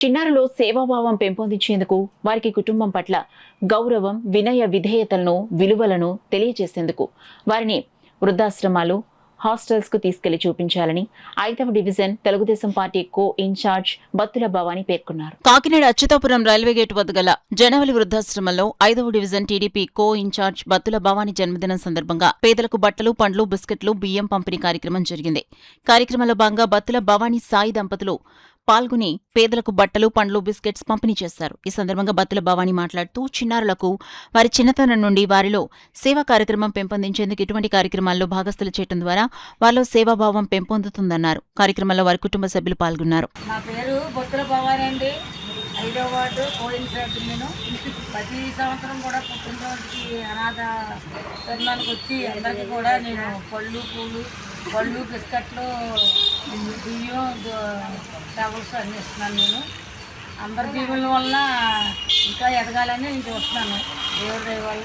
చిన్నారులో సేవాభావం పెంపొందించేందుకు వారికి కుటుంబం పట్ల గౌరవం, వినయ విధేయతలను, విలువలను తెలియజేసేందుకు వారిని వృద్ధాశ్రమాలు, హాస్టల్స్ కు తీసుకెళ్లి చూపించాలని 5వ డివిజన్ తెలుగుదేశం పార్టీ కో ఇన్ఛార్జ్ బత్తుల భవానీ పేర్కొన్నారు. కాకినాడ అచ్యుతాపురం రైల్వే గేటు వద్ద గల జనవలి వృద్ధాశ్రమంలో 5వ డివిజన్ టీడీపీ కో ఇన్ఛార్జ్ బత్తుల భవానీ జన్మదినం సందర్భంగా పేదలకు బట్టలు, పండ్లు, బిస్కెట్లు, బియ్యం పంపిణీ కార్యక్రమం జరిగింది. కార్యక్రమంలో భాగంగా బత్తుల భవానీ సాయి దంపతులు పాల్గొని పేదలకు బట్టలు, పండ్లు, బిస్కెట్స్ పంపిణీ చేశారు. ఈ సందర్భంగా బత్తుల భవానీ మాట్లాడుతూ చిన్నారులకు వారి చిన్నతనం నుండి వారిలో సేవా కార్యక్రమం పెంపొందించేందుకు ఇటువంటి కార్యక్రమాల్లో భాగస్థులు చేయడం ద్వారా వారిలో సేవాభావం పెంపొందుతుందన్నారు. కార్యక్రమంలో వారి కుటుంబ సభ్యులు పాల్గొన్నారు. నా పేరు బత్తుల భవానీ అండి. 5వ వార్డు కోయిన్సార్జ్. నేను ప్రతి సంవత్సరం కూడా పుట్టినరోజుకి అనాథ శరణానికి వచ్చి అందరికీ కూడా నేను పళ్ళు, బిస్కెట్లు, బియ్యం, టవల్స్ అన్నీ ఇస్తున్నాను. నేను అందరి దీవుల వల్ల ఇంకా ఎదగాలని నేను చూస్తున్నాను. దేవుడి దయ వల్ల